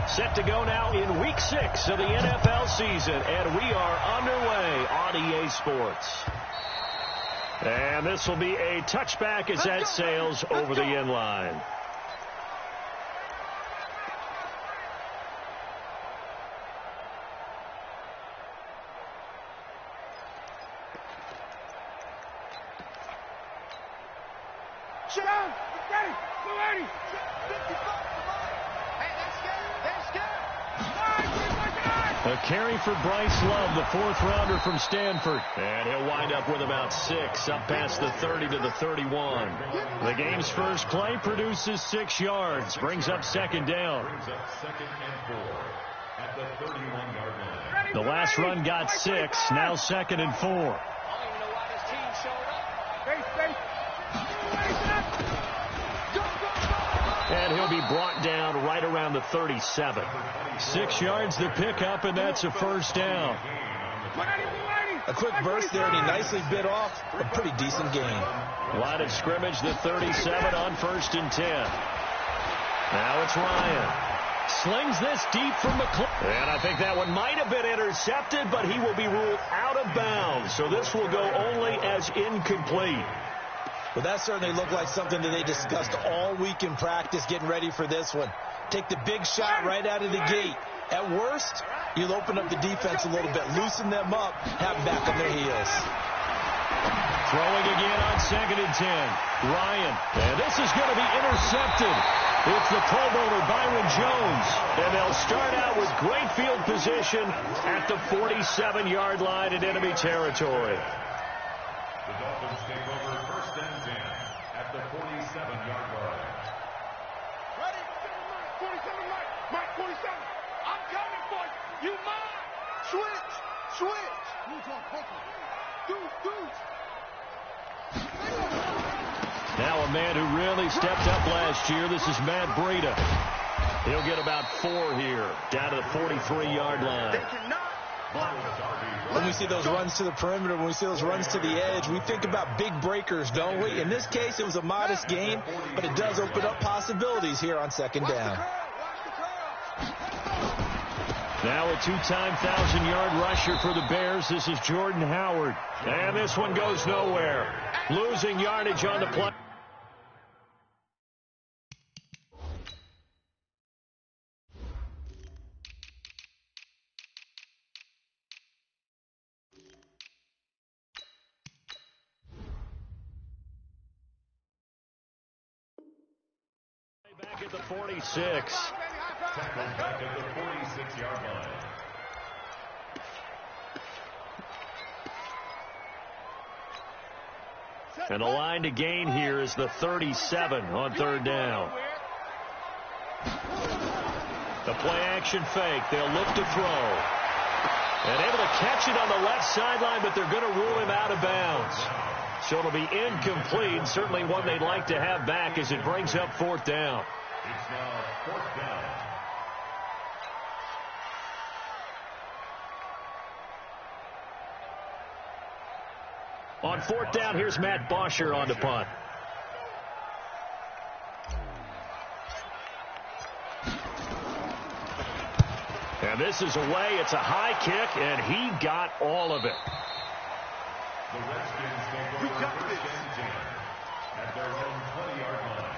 Set to go now in Week 6 of the NFL season, and we are underway on EA Sports. And this will be a touchback as that sails over the end line. A carry for Bryce Love, the fourth-rounder from Stanford. And he'll wind up with about 6, up past the 30 to the 31. The game's first play produces 6 yards, brings up second down. The last run got 6, now second and 4. And he'll be brought down right around the 37. 6 yards the pickup, and that's a first down. A quick burst there, and he nicely bit off a pretty decent gain. Line of scrimmage, the 37 on 1st and 10. Now it's Ryan. Slings this deep from McClellan. And I think that one might have been intercepted, but he will be ruled out of bounds. So this will go only as incomplete. Well, that certainly looked like something that they discussed all week in practice getting ready for this one. Take the big shot right out of the gate. At worst, you'll open up the defense a little bit, loosen them up, have them back on their heels. Throwing again on 2nd and 10. Ryan. And this is going to be intercepted. It's the Pro Bowler Byron Jones. And they'll start out with great field position at the 47-yard line in enemy territory. The Dolphins take over 1st and 10 at the 47-yard line. Ready? 47, Mike, 47. I'm coming for you. You mine. Switch. Now a man who really stepped up last year. This is Matt Breida. He'll get about 4 here, down to the 43-yard line. They cannot block us. When we see those runs to the perimeter, when we see those runs to the edge, we think about big breakers, don't we? In this case, it was a modest gain, but it does open up possibilities here on 2nd down. Now a 2-time 1,000-yard rusher for the Bears. This is Jordan Howard. And this one goes nowhere. Losing yardage on the play. Back at the 46. Tackled back at the 46-yard line. And the line to gain here is the 37 on 3rd down. The play-action fake. They'll look to throw. And able to catch it on the left sideline, but they're going to rule him out of bounds. So it'll be incomplete. Certainly one they'd like to have back as it brings up 4th down. It's now 4th down. On 4th down, here's Matt Bosher on the punt. And this is away. It's a high kick, and he got all of it. The Redskins take over 1st and 10 at their own 20-yard line.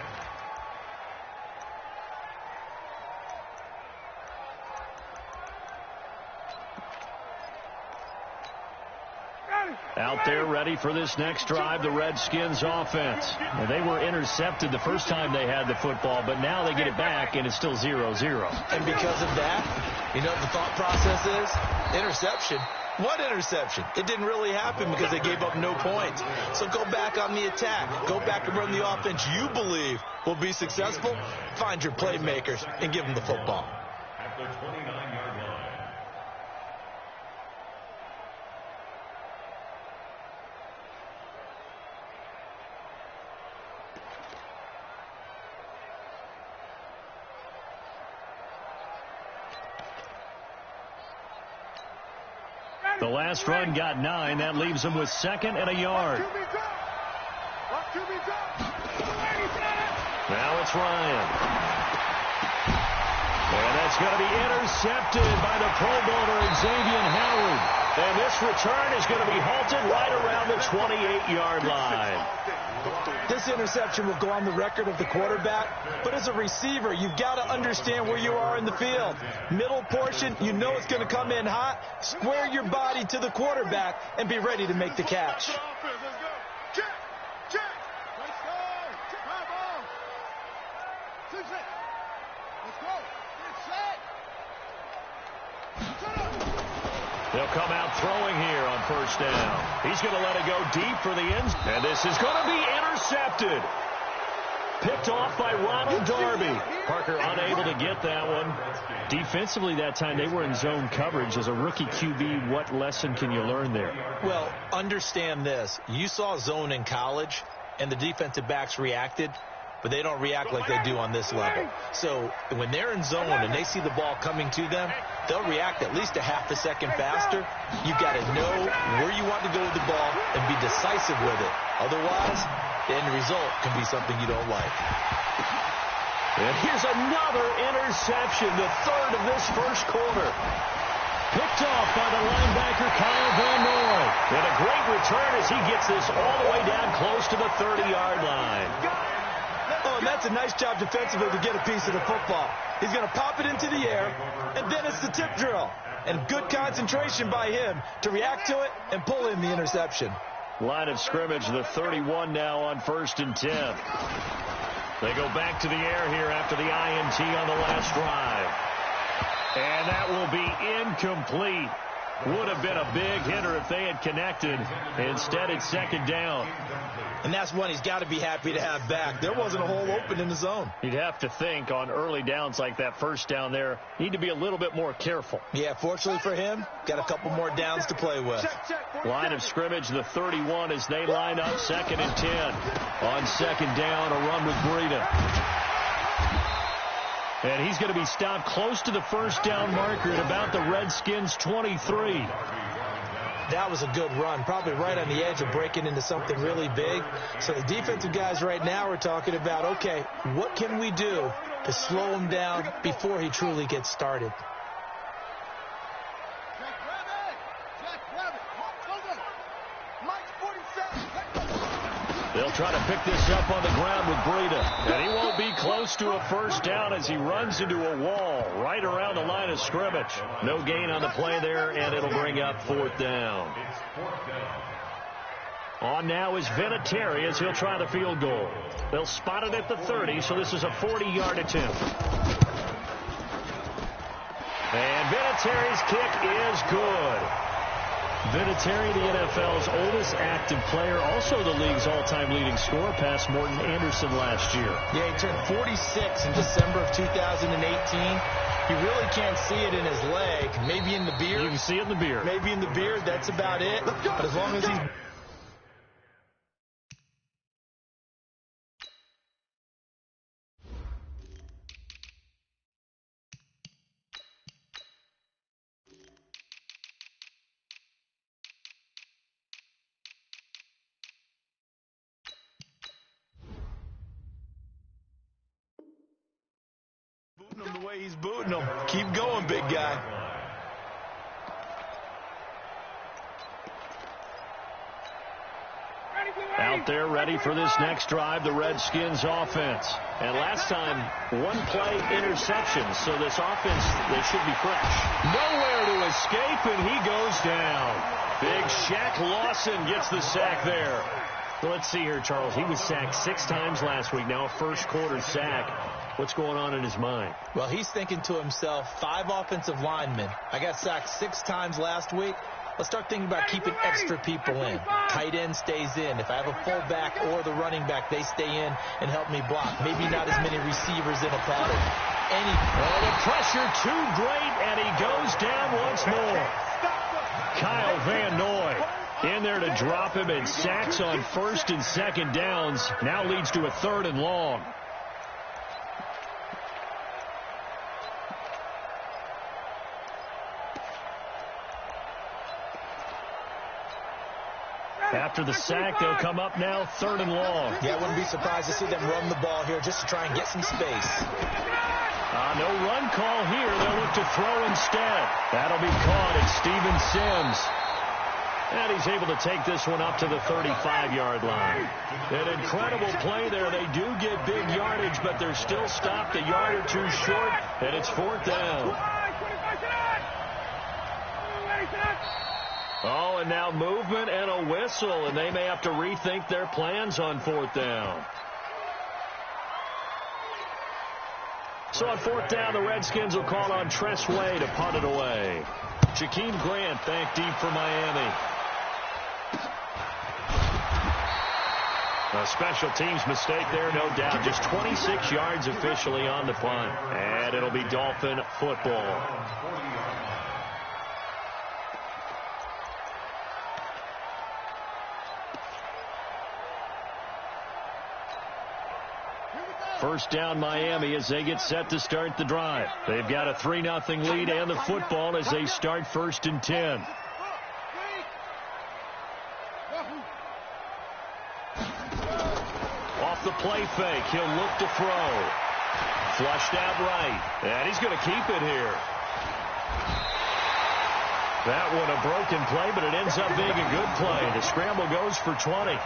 Out there ready for this next drive, the Redskins offense. And they were intercepted the first time they had the football, but now they get it back, and it's still 0-0. And because of that, you know what the thought process is? Interception. What interception? It didn't really happen because they gave up no points. So go back on the attack. Go back and run the offense you believe will be successful. Find your playmakers and give them the football. At the 29-yard line. The last run got 9. That leaves them with 2nd and a yard. Now it's Ryan. And that's going to be intercepted by the Pro Bowler, Xavier Howard. And this return is going to be halted right around the 28-yard line. This interception will go on the record of the quarterback, but as a receiver, you've got to understand where you are in the field. Middle portion, you know it's going to come in hot. Square your body to the quarterback and be ready to make the catch. They'll come out throwing here on first down. He's going to let it go deep for the end. And this is going to be intercepted. Picked off by Ronald Darby. Parker unable to get that one. Defensively that time, they were in zone coverage. As a rookie QB, what lesson can you learn there? Well, understand this. You saw zone in college, and the defensive backs reacted, but they don't react like they do on this level. So when they're in zone and they see the ball coming to them, they'll react at least a half a second faster. You've got to know where you want to go with the ball and be decisive with it. Otherwise, the end result can be something you don't like. And here's another interception, the third of this first quarter. Picked off by the linebacker, Kyle Van Noy. And a great return as he gets this all the way down close to the 30-yard line. Oh, and that's a nice job defensively to get a piece of the football. He's going to pop it into the air, and then it's the tip drill. And good concentration by him to react to it and pull in the interception. Line of scrimmage, the 31 now on 1st and 10. They go back to the air here after the INT on the last drive. And that will be incomplete. Would have been a big hitter if they had connected. Instead, it's second down. And that's one he's got to be happy to have back. There wasn't a hole open in the zone. You'd have to think on early downs like that first down there, need to be a little bit more careful. Yeah, fortunately for him, got a couple more downs to play with. Line of scrimmage, the 31 as they line up 2nd and 10. On second down, a run with Breida. And he's going to be stopped close to the first down marker at about the Redskins' 23. That was a good run, probably right on the edge of breaking into something really big. So the defensive guys right now are talking about, okay, what can we do to slow him down before he truly gets started? They'll try to pick this up on the ground with Breida. And he won't be close to a first down as he runs into a wall right around the line of scrimmage. No gain on the play there, and it'll bring up 4th down. On now is Vinatieri as he'll try the field goal. They'll spot it at the 30, so this is a 40-yard attempt. And Vinatieri's kick is good. Vinatieri, the NFL's oldest active player, also the league's all-time leading scorer, past Morton Anderson last year. Yeah, he turned 46 in December of 2018. You really can't see it in his leg. Maybe in the beard. You can see it in the beard. Maybe in the beard. That's about it. But as long as he's... him the way he's booting him. Keep going, big guy. Out there ready for this next drive, the Redskins offense. And last time, one play interception, so this offense, they should be fresh. Nowhere to escape, and he goes down. Big Shaq Lawson gets the sack there. Well, let's see here, Charles. He was sacked 6 times last week, now a first-quarter sack. What's going on in his mind? Well, he's thinking to himself, 5 offensive linemen. I got sacked 6 times last week. Let's start thinking about keeping extra people in. Tight end stays in. If I have a fullback or the running back, they stay in and help me block. Maybe not as many receivers in a pattern. Oh, the pressure too great, and he goes down once more. Kyle Van Noy in there to drop him, and sacks on 1st and 2nd downs. Now leads to a 3rd and long. After the sack, they'll come up now 3rd and long. Yeah, I wouldn't be surprised to see them run the ball here just to try and get some space. No run call here. They'll look to throw instead. That'll be caught at Steven Sims. And he's able to take this one up to the 35-yard line. An incredible play there. They do get big yardage, but they're still stopped a yard or two short, and it's 4th down. Oh, and now movement and a whistle, and they may have to rethink their plans on 4th down. So on 4th down, the Redskins will call on Tress Way to punt it away. Jakeem Grant back deep for Miami. A special teams mistake there, no doubt. Just 26 yards officially on the punt. And it'll be Dolphin football. First down Miami as they get set to start the drive. They've got a 3-0 lead and the football as they start 1st and 10. Off the play fake, he'll look to throw. Flushed out right, and he's going to keep it here. That one a broken play, but it ends up being a good play. The scramble goes for 20.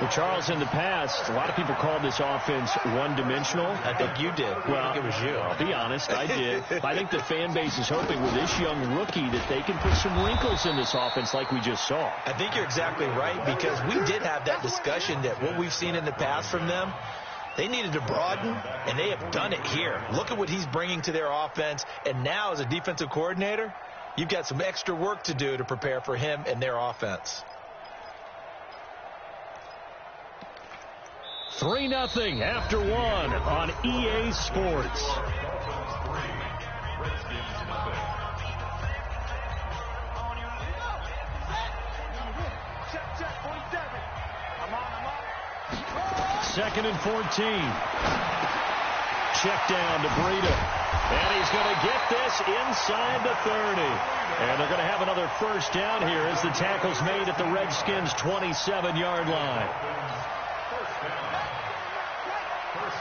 Well, Charles, in the past, a lot of people called this offense one-dimensional. I think you did. Well, I think it was you. I'll be honest, I did. I think the fan base is hoping with this young rookie that they can put some wrinkles in this offense like we just saw. I think you're exactly right, because we did have that discussion that what we've seen in the past from them, they needed to broaden, and they have done it here. Look at what he's bringing to their offense, and now as a defensive coordinator, you've got some extra work to do to prepare for him and their offense. 3-0 after 1 on EA Sports. Second and 14. Check down to Breida. And he's going to get this inside the 30. And they're going to have another first down here as the tackle's made at the Redskins' 27-yard line.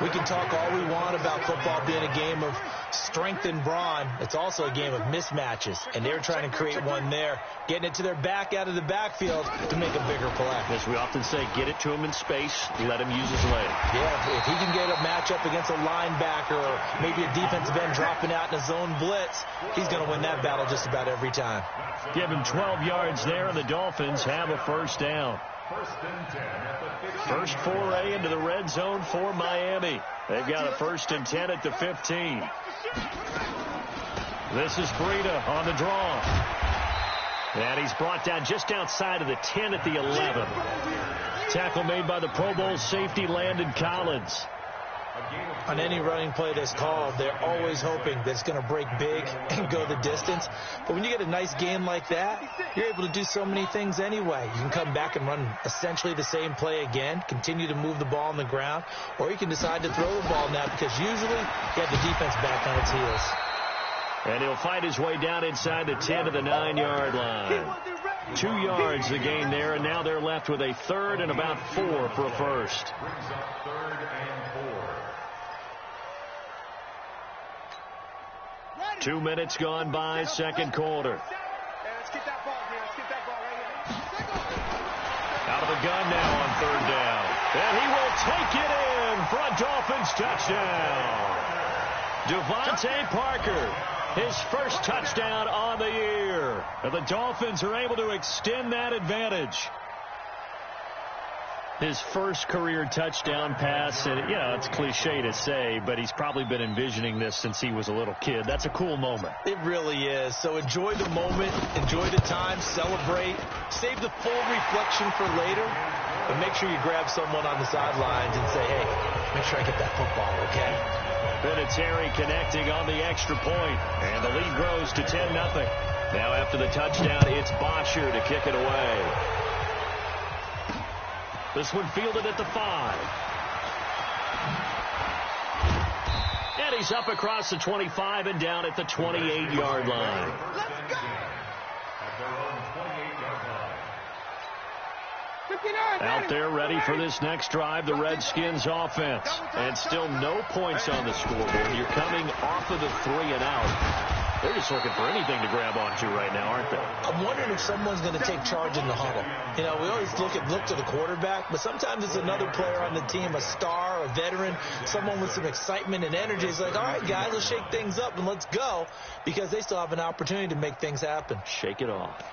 We can talk all we want about football being a game of strength and brawn. It's also a game of mismatches, and they're trying to create one there, getting it to their back out of the backfield to make a bigger play. As we often say, get it to him in space, let him use his leg. Yeah, if he can get a matchup against a linebacker or maybe a defensive end dropping out in a zone blitz, he's going to win that battle just about every time. Give him 12 yards there, and the Dolphins have a first down. First foray into the red zone for Miami. They've got a 1st and 10 at the 15. This is Breida on the draw. And he's brought down just outside of the 10 at the 11. Tackle made by the Pro Bowl safety Landon Collins. On any running play that's called, they're always hoping that it's going to break big and go the distance. But when you get a nice game like that, you're able to do so many things anyway. You can come back and run essentially the same play again, continue to move the ball on the ground, or you can decide to throw the ball now because usually you have the defense back on its heels. And he'll find his way down inside the 10 to the 9-yard line. 2 yards the gain there, and now they're left with a 3rd and about 4 for a first. 2 minutes gone by, second quarter. Out of the gun now on 3rd down. And he will take it in for a Dolphins touchdown. Devontae Parker, his first touchdown on the year. And the Dolphins are able to extend that advantage. His first career touchdown pass, and you know, it's cliche to say, but he's probably been envisioning this since he was a little kid. That's a cool moment. It really is. So enjoy the moment, enjoy the time, celebrate, save the full reflection for later, but make sure you grab someone on the sidelines and say, hey, make sure I get that football, okay? Vinatieri connecting on the extra point, and the lead grows to 10-0. Now after the touchdown, it's Bosher to kick it away. This one fielded at the 5. And he's up across the 25 and down at the 28-yard line. Let's go! 59, Out there ready for this next drive, the Redskins offense. And still no points on the scoreboard. You're coming off of the 3 and out. They're just looking for anything to grab onto right now, aren't they? I'm wondering if someone's going to take charge in the huddle. You know, we always look to the quarterback, but sometimes it's another player on the team, a star, a veteran, someone with some excitement and energy. It's like, all right, guys, let's shake things up and let's go, because they still have an opportunity to make things happen. Shake it off.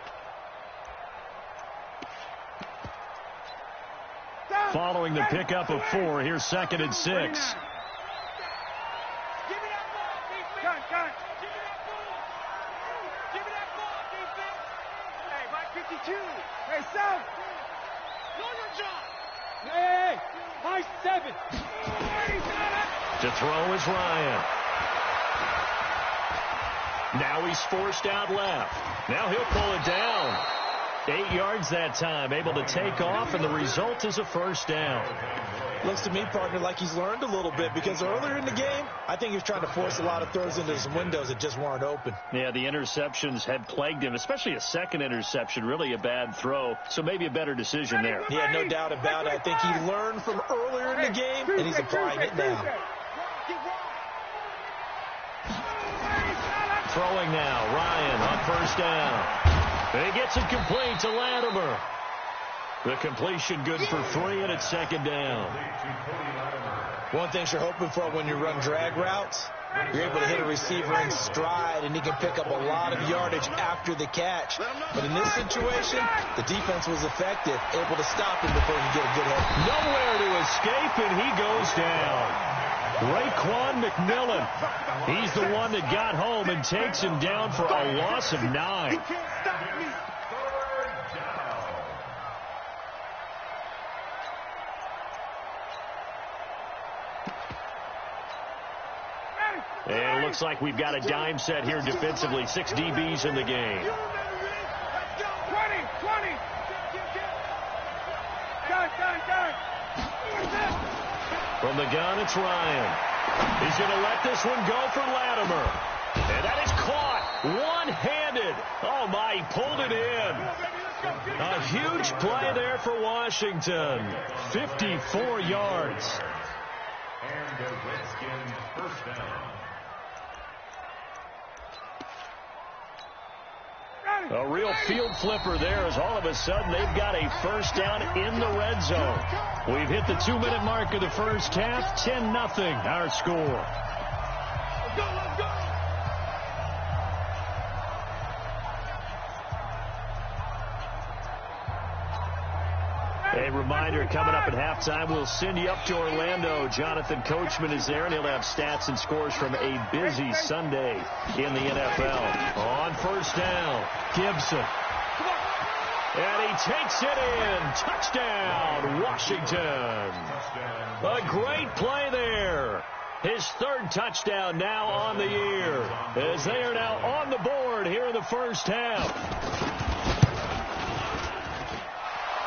Following the pickup of 4, here's 2nd and 6. Hey, Sam! Know your job! Hey, high 7! To throw is Ryan. Now he's forced out left. Now he'll pull it down. 8 yards that time, able to take off, and the result is a first down. Looks to me, partner, like he's learned a little bit, because earlier in the game, I think he was trying to force a lot of throws into some windows that just weren't open. Yeah, the interceptions had plagued him, especially a second interception, really a bad throw, so maybe a better decision there. Yeah, no doubt about it. I think he learned from earlier in the game, and he's applying it now. Throwing now, Ryan on first down. He gets it complete to Latimer. The completion good for 3, and it's 2nd down. One thing you're hoping for when you run drag routes, you're able to hit a receiver in stride, and he can pick up a lot of yardage after the catch. But in this situation, the defense was effective, able to stop him before he could get a good head. Nowhere to escape, and he goes down. Raekwon McMillan. He's the one that got home and takes him down for a loss of 9. And it looks like we've got a dime set here defensively. 6 DBs in the game. 20. From the gun, it's Ryan. He's going to let this one go for Latimer. And that is caught one-handed. Oh, my, he pulled it in. A huge play there for Washington. 54 yards. And the Redskins first down. A real field flipper there, as all of a sudden they've got a first down in the red zone. We've hit the 2-minute mark of the first half. 10-0 our score. Let's go. A reminder, coming up at halftime, we'll send you up to Orlando. Jonathan Coachman is there, and he'll have stats and scores from a busy Sunday in the NFL. On first down, Gibson. And he takes it in. Touchdown, Washington. A great play there. His 3rd touchdown now on the year, as they are now on the board here in the first half.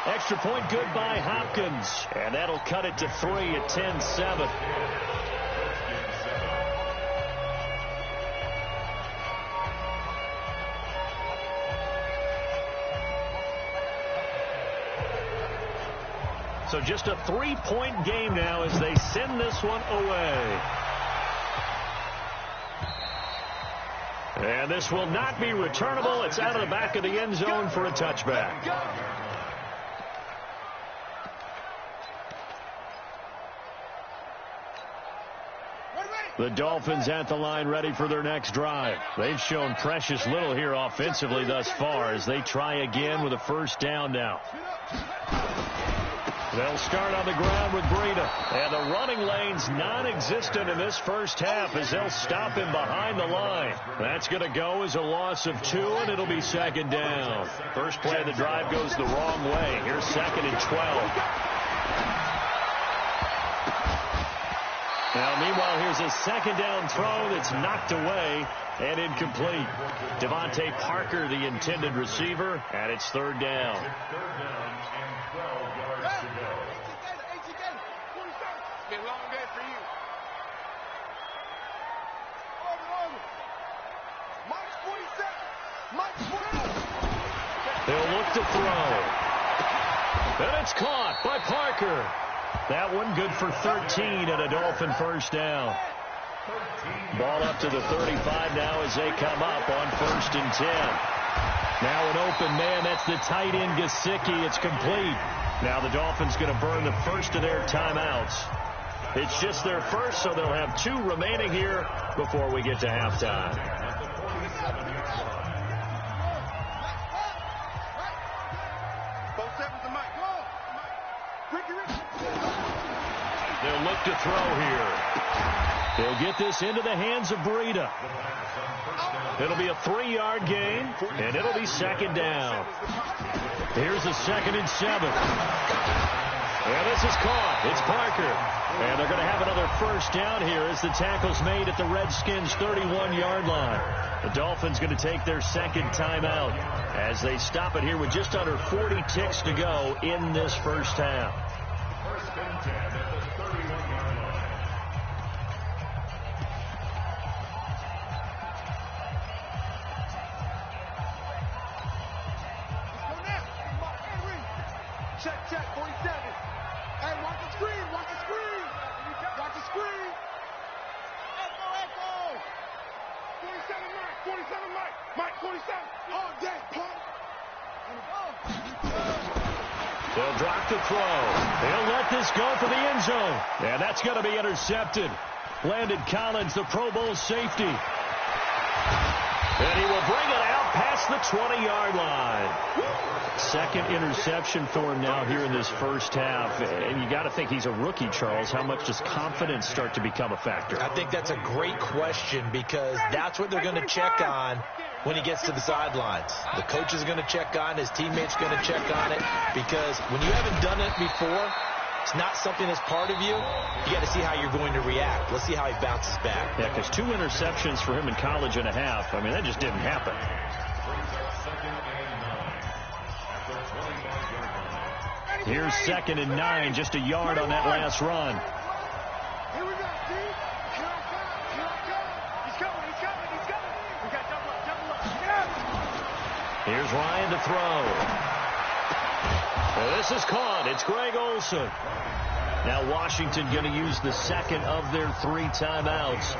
Extra point good by Hopkins. And that'll cut it to 3 at 10-7. So just a 3-point game now as they send this one away. And this will not be returnable. It's out of the back of the end zone for a touchback. The Dolphins at the line ready for their next drive. They've shown precious little here offensively thus far as they try again with a first down now. They'll start on the ground with Breida. And the running lane's non-existent in this first half as they'll stop him behind the line. That's going to go as a loss of 2, and it'll be 2nd down. First play of the drive goes the wrong way. Here's 2nd and 12. Now, meanwhile, here's a 2nd down throw that's knocked away and incomplete. Devontae Parker, the intended receiver, and it's 3rd down. 3rd down and 12 yards to go. It's been a long day for you. Mike 47. They'll look to throw. And it's caught by Parker. That one good for 13 and a Dolphin first down. Ball up to the 35 now as they come up on 1st and 10. Now an open man. That's the tight end, Gesicki. It's complete. Now the Dolphins going to burn the first of their timeouts. It's just their first, so they'll have 2 remaining here before we get to halftime. They'll look to throw here. They'll get this into the hands of Breida. It'll be a 3-yard gain, and it'll be 2nd down. Here's a 2nd and 7. And this is caught. It's Parker. And they're going to have another first down here as the tackle's made at the Redskins' 31-yard line. The Dolphins going to take their 2nd timeout as they stop it here with just under 40 ticks to go in this first half. 1st and 10 at the 31-yard line. Check, 47. Hey, watch the screen. Watch the screen. Echo. 47 Mike. 47. All day, punk. They'll drop the throw. They'll let this go for the end zone. And that's going to be intercepted. Landon Collins, the Pro Bowl safety. And he will bring it out past the 20-yard line. 2nd interception for him now here in this first half. And you got to think he's a rookie, Charles. How much does confidence start to become a factor? I think that's a great question because that's what they're going to check on when he gets to the sidelines. The coach is going to check on, his teammates going to check on it, because when you haven't done it before, it's not something that's part of you. You got to see how you're going to react. Let's see how he bounces back. Yeah, because 2 interceptions for him in college and a half. I mean, that just didn't happen. Here's 2nd and 9, just a yard on that last run. Here we go, Steve. Here I come. He's coming. We got double up. Here's Ryan to throw. Well, this is caught. It's Greg Olsen. Now Washington going to use the 2nd of their 3 timeouts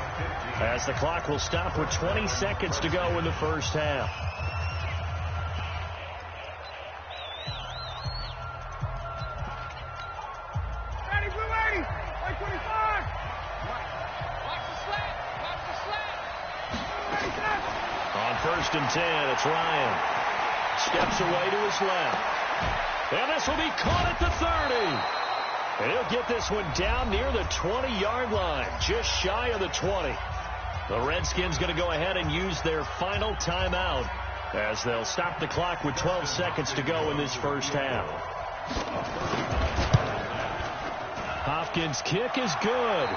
as the clock will stop with 20 seconds to go in the first half. On 1st and 10, it's Ryan. Steps away to his left. And this will be caught at the 30. And he'll get this one down near the 20-yard line, just shy of the 20. The Redskins going to go ahead and use their final timeout as they'll stop the clock with 12 seconds to go in this first half. Hopkins' kick is good.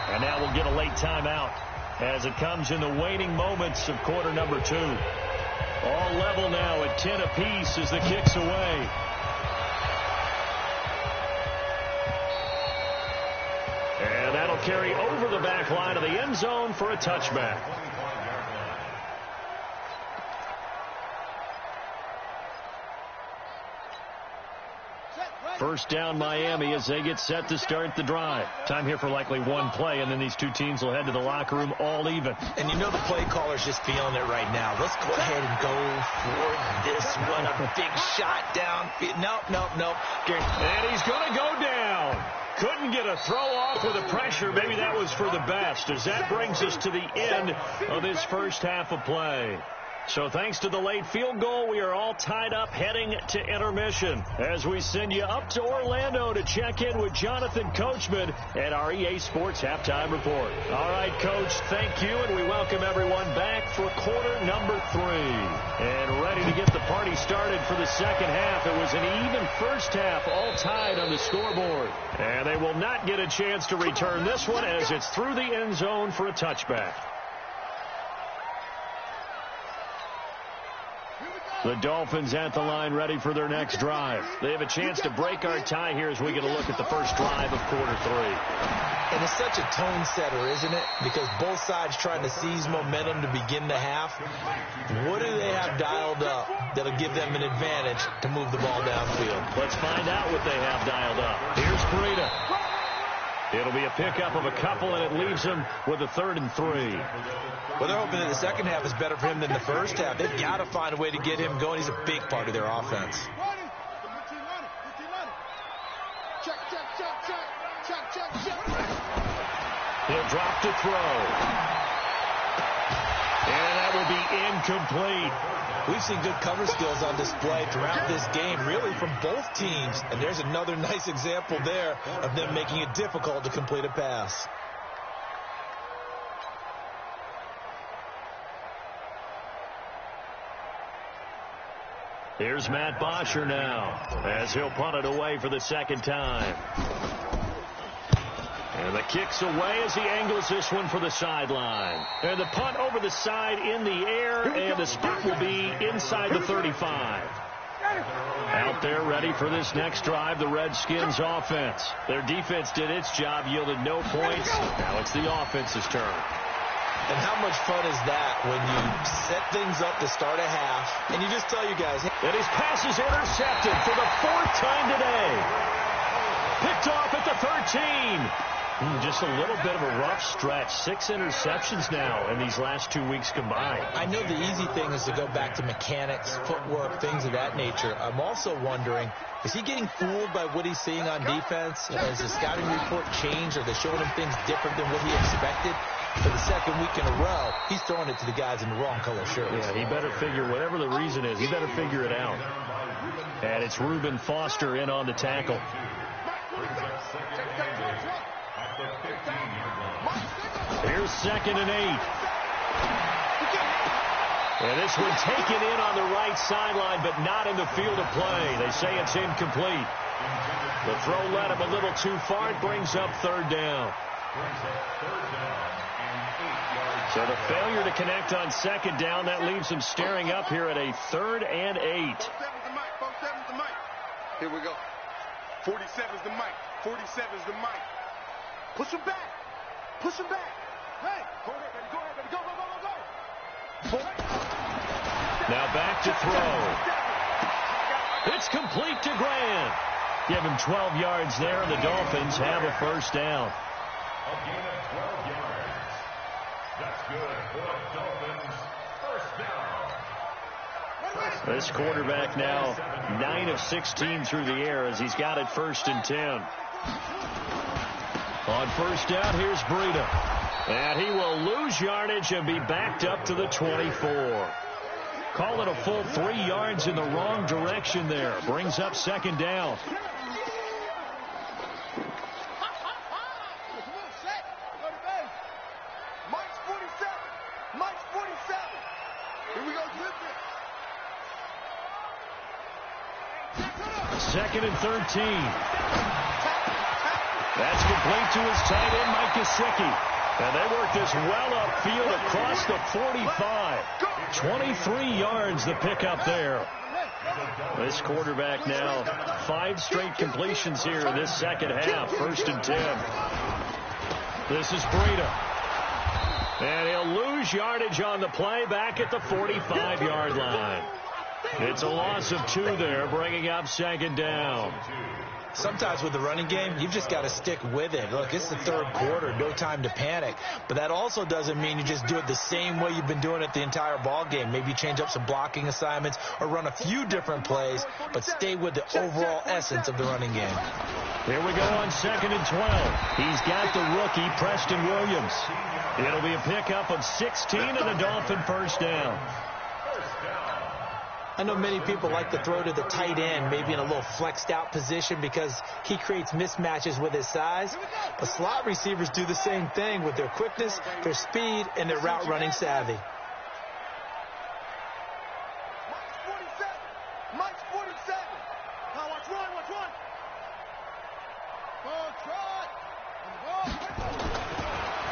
And now we'll get a late timeout as it comes in the waning moments of quarter number 2. All level now at 10 apiece as the kick's away. And that'll carry over the back line of the end zone for a touchback. First down Miami as they get set to start the drive. Time here for likely 1 play, and then these 2 teams will head to the locker room all even. And you know the play caller's just feeling it right now. Let's go ahead and go for this one. A big shot down. Nope. And he's going to go down. Couldn't get a throw off with the pressure. Maybe that was for the best, as that brings us to the end of this first half of play. So thanks to the late field goal, we are all tied up heading to intermission as we send you up to Orlando to check in with Jonathan Coachman at our EA Sports Halftime Report. All right, Coach, thank you, and we welcome everyone back for quarter number 3. And ready to get the party started for the second half. It was an even first half, all tied on the scoreboard. And they will not get a chance to return this one as it's through the end zone for a touchback. The Dolphins at the line ready for their next drive. They have a chance to break our tie here as we get a look at the first drive of quarter 3. And it's such a tone setter, isn't it? Because both sides trying to seize momentum to begin the half. What do they have dialed up that'll give them an advantage to move the ball downfield? Let's find out what they have dialed up. Here's Breida. It'll be a pickup of a couple, and it leaves him with a 3rd and 3. Well, they're hoping that the second half is better for him than the first half. They've got to find a way to get him going. He's a big part of their offense. He'll drop to throw. And that will be incomplete. We've seen good cover skills on display throughout this game, really from both teams. And there's another nice example there of them making it difficult to complete a pass. Here's Matt Bosher now as he'll punt it away for the second time. And the kick's away as he angles this one for the sideline. And the punt over the side in the air, and the spot will be inside the 35. Out there ready for this next drive, the Redskins offense. Their defense did its job, yielded no points. Now it's the offense's turn. And how much fun is that when you set things up to start a half, and you just tell you guys, and his pass is intercepted for the 4th time today. Picked off at the 13. Just a little bit of a rough stretch. 6 interceptions now in these last 2 weeks combined. I know the easy thing is to go back to mechanics, footwork, things of that nature. I'm also wondering, is he getting fooled by what he's seeing on defense? Has the scouting report changed? Are they showing him things different than what he expected? For the second week in a row, he's throwing it to the guys in the wrong color shirts. Yeah, he better figure, whatever the reason is, he better figure it out. And it's Reuben Foster in on the tackle. Here's 2nd and 8. And this one taken in on the right sideline, but not in the field of play. They say it's incomplete. The throw led him a little too far. It brings up 3rd down. So the failure to connect on 2nd down, that leaves him staring up here at a 3rd and 8. Here we go. 47's the mic. 47's the mic. Push him back. Push him back. Hey, go ahead, baby. Go ahead, baby. Go, go, go, go, go. Now back to throw. It's complete to Grant. Give him 12 yards there, and the Dolphins have a 1st down. A gain of 12 yards. That's good for the Dolphins. 1st down. This quarterback now 9 of 16 through the air as he's got it 1st and 10. On 1st down, here's Breida. And he will lose yardage and be backed up to the 24. Call it a full 3 yards in the wrong direction there. Brings up 2nd down. Mike's 47. Mike's 47. Here we go. 2nd and 13. That's complete to his tight end, Mike Gesicki. And they work this well upfield across the 45. 23 yards the pickup there. This quarterback now 5 straight completions here in this second half. 1st and 10. This is Breida. And he'll lose yardage on the play back at the 45-yard line. It's a loss of 2 there, bringing up 2nd down. Sometimes with the running game, you've just got to stick with it. Look, it's the 3rd quarter, no time to panic. But that also doesn't mean you just do it the same way you've been doing it the entire ball game. Maybe change up some blocking assignments or run a few different plays, but stay with the overall essence of the running game. Here we go on 2nd and 12. He's got the rookie, Preston Williams. It'll be a pickup of 16 and a Dolphin 1st down. I know many people like to throw to the tight end, maybe in a little flexed out position because he creates mismatches with his size. But slot receivers do the same thing with their quickness, their speed, and their route running savvy. Mike's 47. Now watch one, watch one.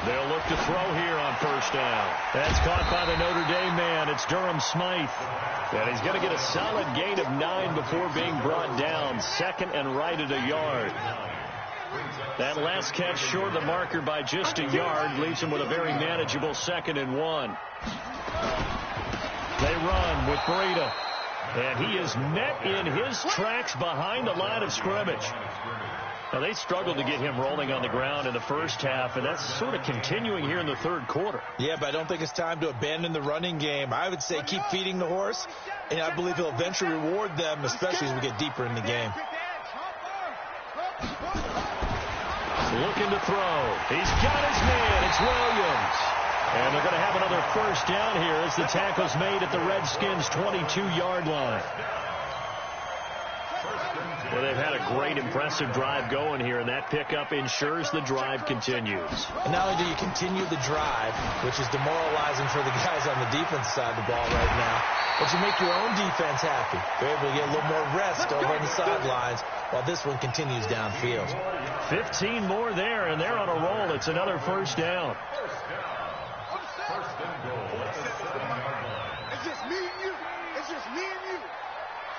They'll look to throw here on 1st down. That's caught by the Notre Dame man. It's Durham Smythe. And he's going to get a solid gain of 9 before being brought down. 2nd and right at a yard. That last catch short of the marker by just a yard leaves him with a very manageable 2nd and 1. They run with Breida. And he is met in his tracks behind the line of scrimmage. Now, they struggled to get him rolling on the ground in the first half, and that's sort of continuing here in the third quarter. Yeah, but I don't think it's time to abandon the running game. I would say keep feeding the horse, and I believe he'll eventually reward them, especially as we get deeper in the game. Looking to throw. He's got his man. It's Williams. And they're going to have another first down here as the tackle's made at the Redskins' 22-yard line. Well, they've had a great, impressive drive going here, and that pickup ensures the drive continues. And not only do you continue the drive, which is demoralizing for the guys on the defense side of the ball right now, but you make your own defense happy. They're able to get a little more rest over on the sidelines while this one continues downfield. 15 more there, and they're on a roll. It's another first down. It's just me and you. It's just me and you.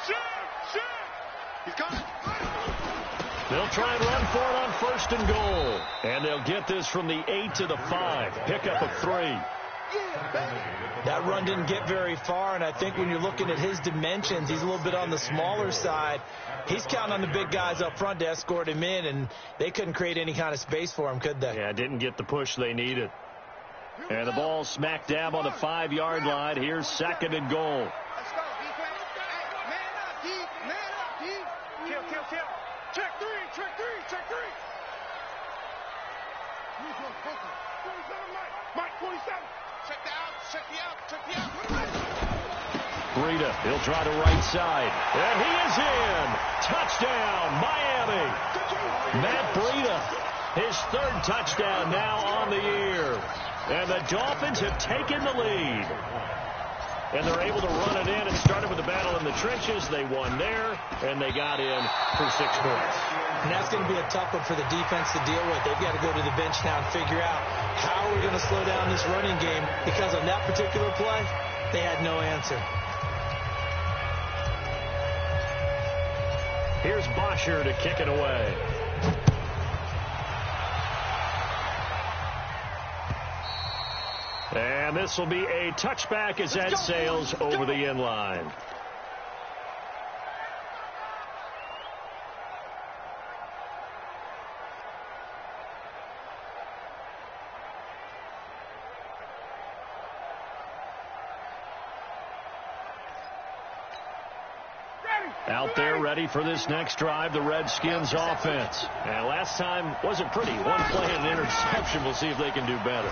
Shit! He's coming. They'll try and run for it on 1st and goal. And they'll get this from the 8 to the 5. Pickup of 3. That run didn't get very far, and I think when you're looking at his dimensions, he's a little bit on the smaller side. He's counting on the big guys up front to escort him in, and they couldn't create any kind of space for him, could they? Yeah, didn't get the push they needed. And the ball smack dab on the 5-yard line. Here's 2nd and goal. Check three. Mike, 27. Check the out. Breida, he'll try the right side. And he is in. Touchdown, Miami. Matt Breida, his 3rd touchdown now on the year. And the Dolphins have taken the lead. And they're able to run it in. It started with a battle in the trenches. They won there, and they got in for 6 points. And that's going to be a tough one for the defense to deal with. They've got to go to the bench now and figure out how we're going to slow down this running game, because on that particular play, they had no answer. Here's Bosher to kick it away. And this will be a touchback as that sails over the end line. Out there ready for this next drive, the Redskins offense. And last time wasn't pretty. One play and an interception. We'll see if they can do better.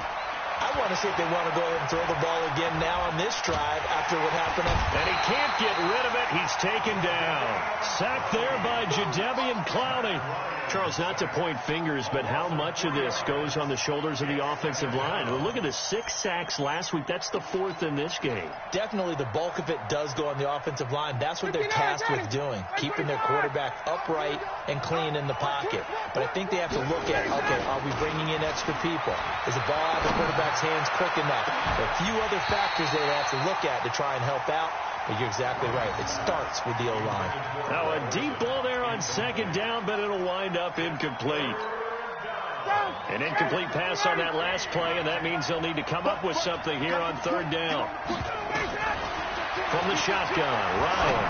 I want to see if they want to go ahead and throw the ball again now on this drive after what happened. And he can't get rid of it. He's taken down. Sacked there by Jadeveon Clowney. Charles, not to point fingers, but how much of this goes on the shoulders of the offensive line? Well, look at the 6 sacks last week. That's the 4th in this game. Definitely the bulk of it does go on the offensive line. That's what they're tasked with doing, keeping their quarterback upright and clean in the pocket. But I think they have to look at, okay, are we bringing in extra people? Is the ball out of the quarterback's hands quick enough? There are a few other factors they have to look at to try and help out. But you're exactly right. It starts with the O-line. Now a deep ball there on 2nd down, but it'll wind up incomplete. An incomplete pass on that last play, and that means they'll need to come up with something here on 3rd down. From the shotgun, Ryan.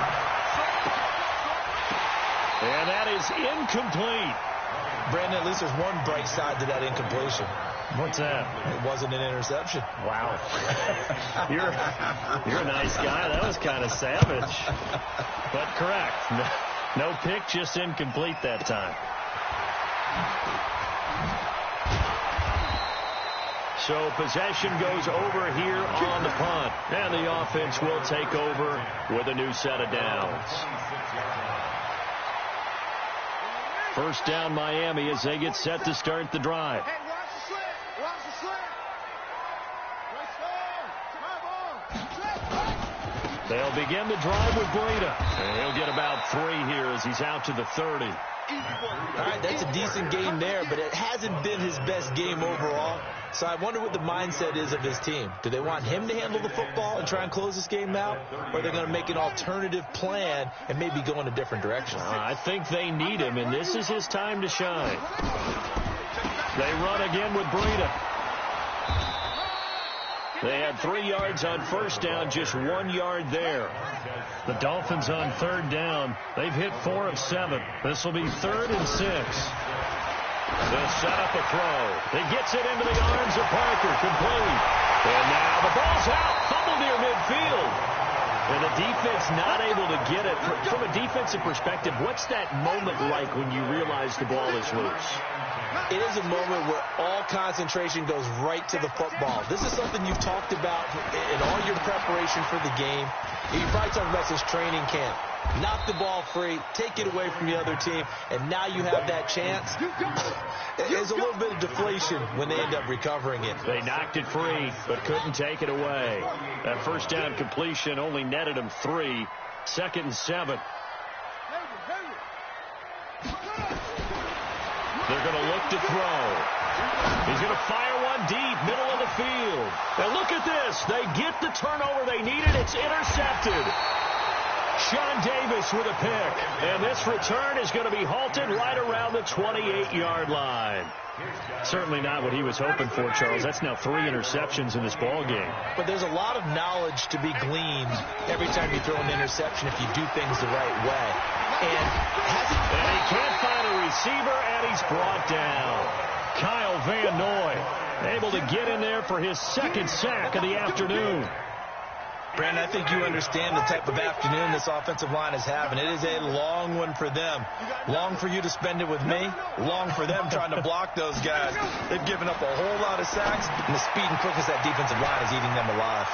And that is incomplete. Brandon, at least there's one bright side to that incompletion. What's that? It wasn't an interception. Wow. You're a nice guy. That was kind of savage. But correct. No pick, just incomplete that time. So possession goes over here on the punt. And the offense will take over with a new set of downs. First down Miami as they get set to start the drive. They'll begin the drive with Breida. And he'll get about 3 here as he's out to the 30. All right, that's a decent game there, but it hasn't been his best game overall. So I wonder what the mindset is of his team. Do they want him to handle the football and try and close this game out? Or are they going to make an alternative plan and maybe go in a different direction? I think they need him, and this is his time to shine. They run again with Breida. They had 3 yards on first down, just 1 yard there. The Dolphins on third down. They've hit 4 of 7. This will be 3rd and 6. They'll set up a throw. He gets it into the arms of Parker. Complete. And now the ball's out. Fumble near midfield. And the defense not able to get it. From a defensive perspective, what's that moment like when you realize the ball is loose? It is a moment where all concentration goes right to the football. This is something you've talked about in all your preparation for the game. You probably talked about since training camp. Knock the ball free, take it away from the other team, and now you have that chance. There's a little bit of deflation when they end up recovering it. They knocked it free, but couldn't take it away. That first down completion only netted them 3. 2nd and 7. They're going to look to throw. He's going to fire one deep, middle of the field. And look at this. They get the turnover they needed. It's intercepted. Sean Davis with a pick. And this return is going to be halted right around the 28-yard line. Certainly not what he was hoping for, Charles. That's now 3 interceptions in this ball game. But there's a lot of knowledge to be gleaned every time you throw an interception if you do things the right way. And he can't find a receiver, and he's brought down. Kyle Van Noy able to get in there for his 2nd sack of the afternoon. Brandon, I think you understand the type of afternoon this offensive line is having. It is a long one for them. Long for you to spend it with me. Long for them trying to block those guys. They've given up a whole lot of sacks, and the speed and quickness of that defensive line is eating them alive.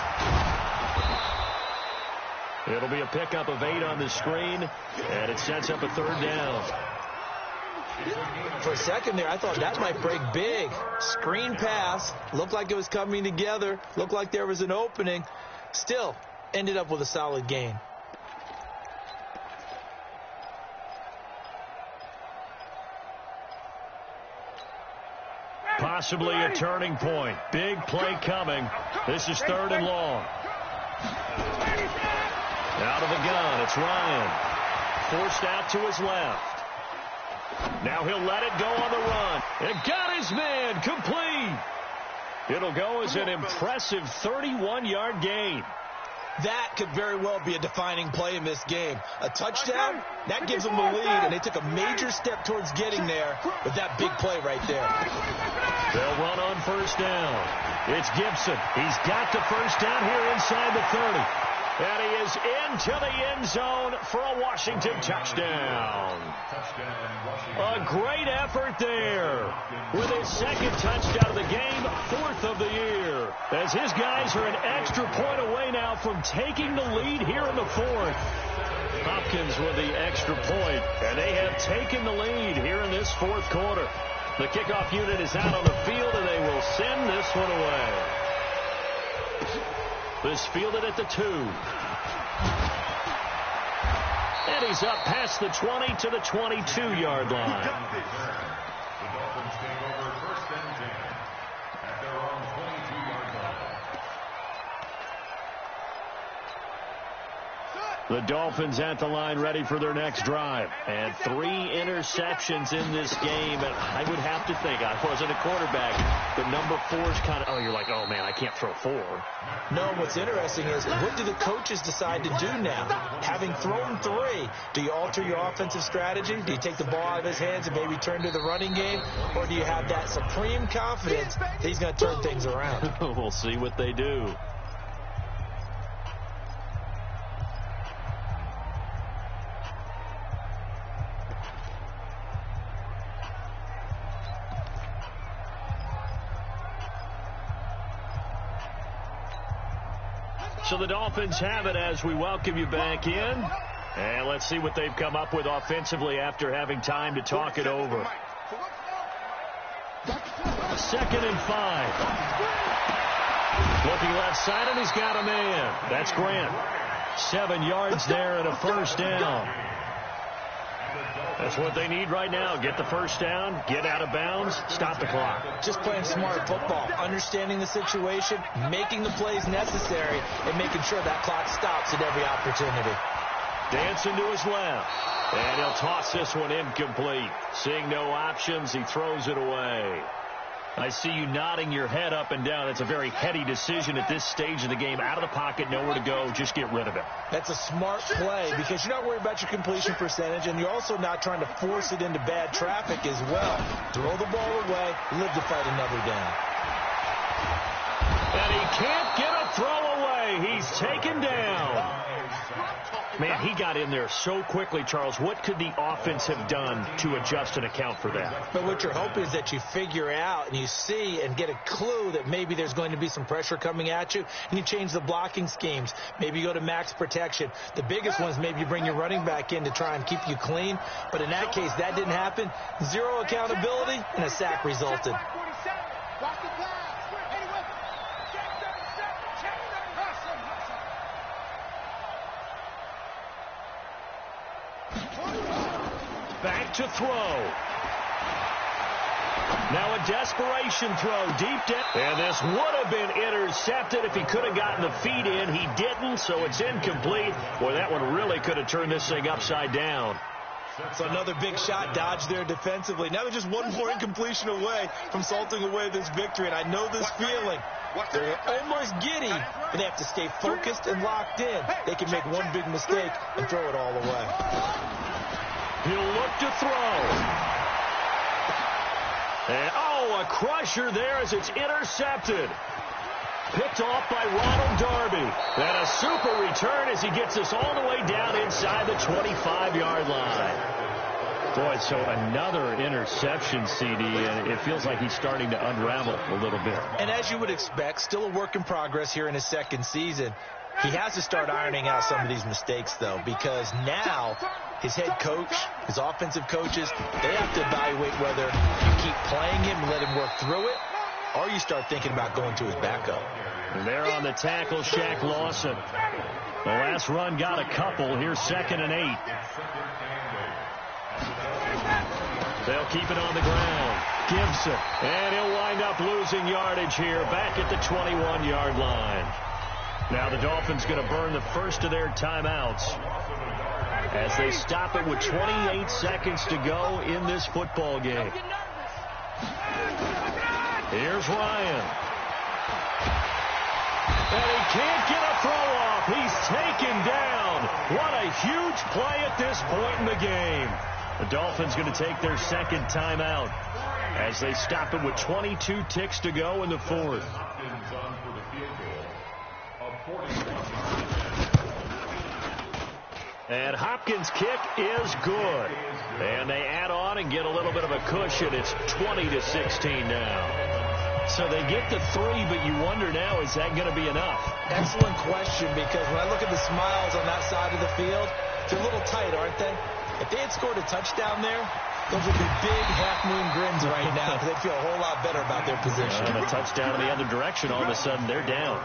It'll be a pickup of 8 on the screen, and it sets up a 3rd down. For a second there, I thought that might break big. Screen pass. Looked like it was coming together. Looked like there was an opening. Still, ended up with a solid gain. Possibly a turning point. Big play coming. This is 3rd and long. Out of the gun, it's Ryan. Forced out to his left. Now he'll let it go on the run. And got his man. Complete. It'll go as an impressive 31-yard gain. That could very well be a defining play in this game. A touchdown, that gives them the lead, and they took a major step towards getting there with that big play right there. They'll run on first down. It's Gibson. He's got the first down here inside the 30. And he is into the end zone for a Washington touchdown. A great effort there. With his 2nd touchdown of the game, 4th of the year. As his guys are an extra point away now from taking the lead here in the 4th. Hopkins with the extra point, and they have taken the lead here in this 4th quarter. The kickoff unit is out on the field, and they will send this one away. This fielded at the 2. And he's up past the 20 to the 22-yard line. The Dolphins take over 1st and 10 at their own 22-yard line. The Dolphins at the line ready for their next drive. And 3 interceptions in this game. And I would have to think, I wasn't a quarterback, but number 4 is kind of, you're like, oh, man, I can't throw 4. No, what's interesting is, what do the coaches decide to do now? Having thrown 3, do you alter your offensive strategy? Do you take the ball out of his hands and maybe turn to the running game? Or do you have that supreme confidence that he's going to turn things around? We'll see what they do. So the Dolphins have it as we welcome you back in. And let's see what they've come up with offensively after having time to talk it over. 2nd and 5. Looking left side, and he's got a man. That's Grant. 7 yards there and a first down. That's what they need right now. Get the first down, get out of bounds, stop the clock. Just playing smart football, understanding the situation, making the plays necessary, and making sure that clock stops at every opportunity. Dancing to his left, and he'll toss this one incomplete. Seeing no options, he throws it away. I see you nodding your head up and down. It's a very heady decision at this stage of the game. Out of the pocket, nowhere to go, just get rid of it. That's a smart play because you're not worried about your completion percentage, and you're also not trying to force it into bad traffic as well. Throw the ball away, live to fight another down. And he can't get a throw away. He's taken down. Man, he got in there so quickly, Charles. What could the offense have done to adjust and account for that? But what you're hoping is that you figure out and you see and get a clue that maybe there's going to be some pressure coming at you, and you change the blocking schemes. Maybe you go to max protection. The biggest one is maybe you bring your running back in to try and keep you clean. But in that case, that didn't happen. Zero accountability, and a sack resulted. Back to throw. Now a desperation throw deep down. And this would have been intercepted if he could have gotten the feet in. He didn't, so it's incomplete. Boy, that one really could have turned this thing upside down. So another big shot dodged there defensively. Now they're just one more incompletion away from salting away this victory. And I know this feeling. They're almost giddy, but they have to stay focused and locked in. They can make one big mistake and throw it all away. He'll look to throw. And, oh, a crusher there as it's intercepted. Picked off by Ronald Darby. And a super return as he gets us all the way down inside the 25-yard line. Boy, so another interception, CD, and it feels like he's starting to unravel a little bit. And as you would expect, still a work in progress here in his second season. He has to start ironing out some of these mistakes, though, because now his head coach, his offensive coaches, they have to evaluate whether you keep playing him and let him work through it, or you start thinking about going to his backup. And there on the tackle, Shaq Lawson. The last run got a couple. Here's 2nd and 8. They'll keep it on the ground. Gibson. And he'll wind up losing yardage here back at the 21-yard line. Now the Dolphins going to burn the first of their timeouts as they stop it with 28 seconds to go in this football game. Here's Ryan. And he can't get a throw off. He's taken down. What a huge play at this point in the game. The Dolphins going to take their second timeout as they stop it with 22 ticks to go in the fourth. And Hopkins' kick is good. And they add on and get a little bit of a cushion. It's 20-16 now. So they get the 3, but you wonder now, is that going to be enough? Excellent question, because when I look at the smiles on that side of the field, they're a little tight, aren't they? If they had scored a touchdown there, those would be big half-moon grins right now. They'd feel a whole lot better about their position. And a touchdown in the other direction, all of a sudden they're down.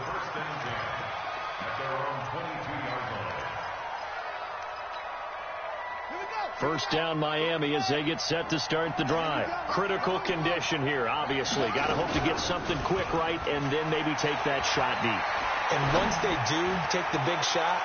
First down Miami as they get set to start the drive. Critical condition here, obviously. Got to hope to get something quick right and then maybe take that shot deep. And once they do take the big shot,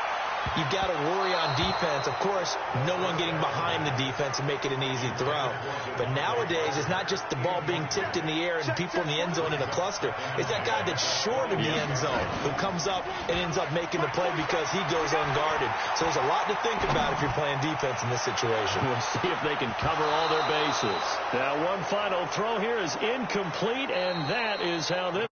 you've got to worry on defense. Of course, no one getting behind the defense and make it an easy throw. But nowadays, it's not just the ball being tipped in the air and people in the end zone in a cluster. It's that guy that's short of the end zone who comes up and ends up making the play because he goes unguarded. So there's a lot to think about if you're playing defense in this situation. We'll see if they can cover all their bases. Now, one final throw here is incomplete, and that is how this